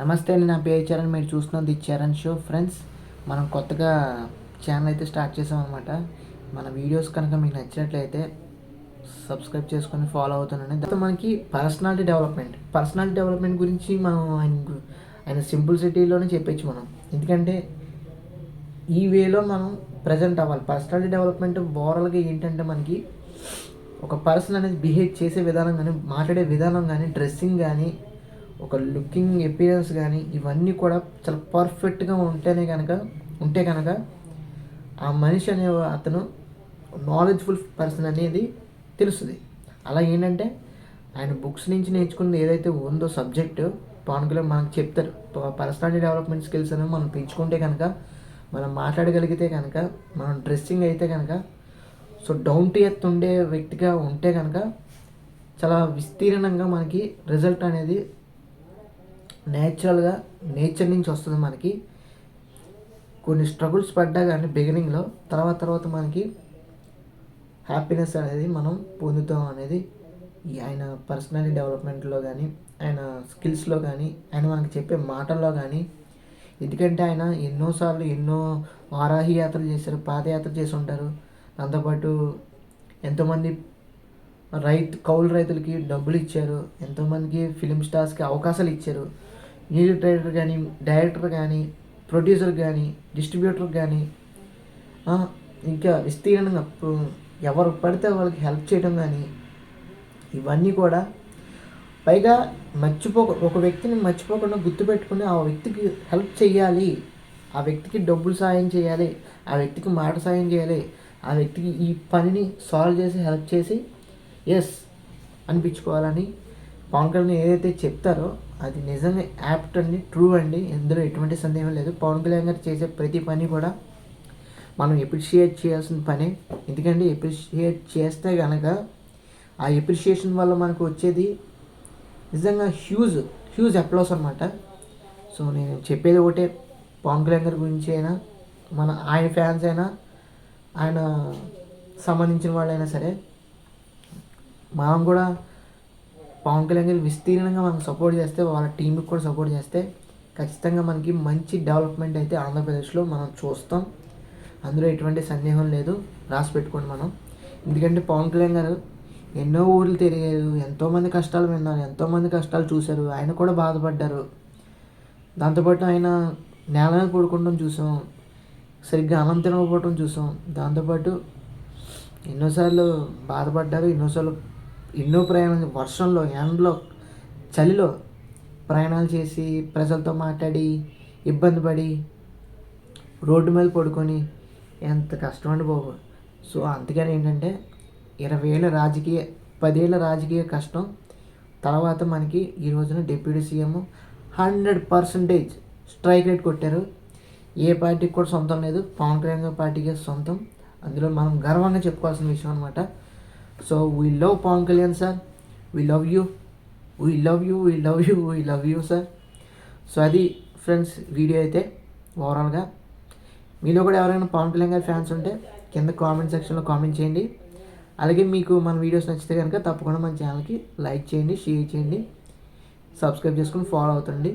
నమస్తే అండి, నా పేరు చరణ్. మీరు చూస్తున్నది చరణ్ షో. ఫ్రెండ్స్, మనం కొత్తగా ఛానల్ అయితే స్టార్ట్ చేసాం అనమాట. మన వీడియోస్ కనుక మీకు నచ్చినట్లయితే సబ్స్క్రైబ్ చేసుకొని ఫాలో అవుతానండి. దాంతో మనకి పర్సనాలిటీ డెవలప్మెంట్ గురించి మనం ఆయన సింప్లిసిటీలోనే చెప్పచ్చు మనం. ఎందుకంటే ఈ వేలో మనం ప్రజెంట్ అవ్వాలి. పర్సనాలిటీ డెవలప్మెంట్ ఓవరాల్గా ఏంటంటే మనకి ఒక పర్సన్ అనేది బిహేవ్ చేసే విధానం కానీ, మాట్లాడే విధానం కానీ, డ్రెస్సింగ్ కానీ, ఒక లుకింగ్ అపియరెన్స్ కానీ, ఇవన్నీ కూడా చాలా పర్ఫెక్ట్గా ఉంటే కనుక ఆ మనిషి అనే అతను నాలెడ్జ్ఫుల్ పర్సన్ అనేది తెలుస్తుంది. అలా ఏంటంటే ఆయన బుక్స్ నుంచి నేర్చుకున్నది ఏదైతే ఉందో సబ్జెక్టు పవన్ కళ్యాణ్ మనకు చెప్తారు. పర్సనాలిటీ డెవలప్మెంట్ స్కిల్స్ అనేవి మనం పెంచుకుంటే కనుక, మనం మాట్లాడగలిగితే కనుక, మనం డ్రెస్సింగ్ అయితే కనుక, సో డౌన్ టు ఎర్త్ ఉండే వ్యక్తిగా ఉంటే కనుక చాలా విస్తీర్ణంగా మనకి రిజల్ట్ అనేది నేచర్ నుంచి వస్తుంది. మనకి కొన్ని స్ట్రగుల్స్ పడ్డా కానీ బిగినింగ్లో, తర్వాత మనకి హ్యాపీనెస్ అనేది మనం పొందుతాం అనేది ఆయన పర్సనాలిటీ డెవలప్మెంట్లో కానీ, ఆయన స్కిల్స్లో కానీ, ఆయన మనకి చెప్పే మాటల్లో కానీ. ఎందుకంటే ఆయన ఎన్నోసార్లు ఎన్నో వారాహి యాత్రలు చేశారు, పాదయాత్ర చేసి ఉంటారు. దాంతోపాటు ఎంతోమంది కౌలు రైతులకి డబ్బులు ఇచ్చారు, ఎంతోమందికి ఫిలిం స్టార్స్కి అవకాశాలు ఇచ్చారు. మ్యూజిక్ డైరెక్టర్ కానీ, ప్రొడ్యూసర్ కానీ, డిస్ట్రిబ్యూటర్ కానీ, ఇంకా విస్తీర్ణంగా ఎవరు పడితే వాళ్ళకి హెల్ప్ చేయడం కానీ, ఇవన్నీ కూడా పైగా ఒక వ్యక్తిని మర్చిపోకుండా గుర్తుపెట్టుకుని ఆ వ్యక్తికి హెల్ప్ చేయాలి, ఆ వ్యక్తికి డబ్బులు సాయం చేయాలి, ఆ వ్యక్తికి మాట సాయం చేయాలి, ఆ వ్యక్తికి ఈ పనిని సాల్వ్ చేసి హెల్ప్ చేసి ఎస్ అనిపించుకోవాలని పవన్ కళ్యాణ్ ఏదైతే చెప్తారో అది నిజంగా యాప్ట్ అండి, ట్రూ అండి. ఇందులో ఎటువంటి సందేహం లేదు. పవన్ కళ్యాణ్ గారు చేసే ప్రతి పని కూడా మనం ఎప్రిషియేట్ చేయాల్సిన పనే. ఎందుకంటే ఎప్రిషియేట్ చేస్తే కనుక ఆ ఎప్రిషియేషన్ వల్ల మనకు వచ్చేది నిజంగా హ్యూజ్ అప్లాస్ అనమాట. సో నేను చెప్పేది ఒకటే, పవన్ కళ్యాణ్ గారి గురించి అయినా, ఆయన ఫ్యాన్స్ అయినా, ఆయన సంబంధించిన వాళ్ళైనా సరే, మనం కూడా పవన్ కళ్యాణ్ గారు విస్తీర్ణంగా మనకు సపోర్ట్ చేస్తే, వాళ్ళ టీంకి కూడా సపోర్ట్ చేస్తే ఖచ్చితంగా మనకి మంచి డెవలప్మెంట్ అయితే ఆంధ్రప్రదేశ్లో మనం చూస్తాం. అందులో ఎటువంటి సందేహం లేదు, రాసి పెట్టుకోండి మనం. ఎందుకంటే పవన్ కళ్యాణ్ గారు ఎన్నో ఊర్లు తిరిగారు, ఎంతోమంది కష్టాలు విన్నారు, ఎంతోమంది కష్టాలు చూశారు, ఆయన కూడా బాధపడ్డారు. దాంతోపాటు ఆయన నేల మీద పడుకోవడం చూసాం, సరిగ్గా అన్నం తినకపోవడం చూసాం. దాంతోపాటు ఎన్నోసార్లు బాధపడ్డారు, ఎన్నో ప్రయాణాలు వర్షంలో, ఎండలో, చలిలో ప్రయాణాలు చేసి ప్రజలతో మాట్లాడి ఇబ్బంది పడి రోడ్డు మీద పడుకొని ఎంత కష్టం అండి బాబు. సో అందుకని ఏంటంటే 10 ఏళ్ళ రాజకీయ కష్టం తర్వాత మనకి ఈ రోజున డిప్యూటీ సీఎం 100% స్ట్రైక్ రేట్ కొట్టారు. ఏ పార్టీకి కూడా సొంతం లేదు, పవన్ కళ్యాణ్ గారి పార్టీకే సొంతం. అందులో మనం గర్వంగా చెప్పుకోవాల్సిన విషయం అనమాట. So we love Pawan Kalyan sir, we love you sir. So అది ఫ్రెండ్స్ వీడియో అయితే ఓవరాల్గా. మీలో కూడా ఎవరైనా పవన్ కళ్యాణ్ గారి ఫ్యాన్స్ ఉంటే కింద కామెంట్ సెక్షన్లో కామెంట్ చేయండి. అలాగే మీకు మన వీడియోస్ నచ్చితే కనుక తప్పకుండా మన ఛానల్కి లైక్ చేయండి, షేర్ చేయండి, సబ్స్క్రైబ్ చేసుకుని ఫాలో అవుతండి.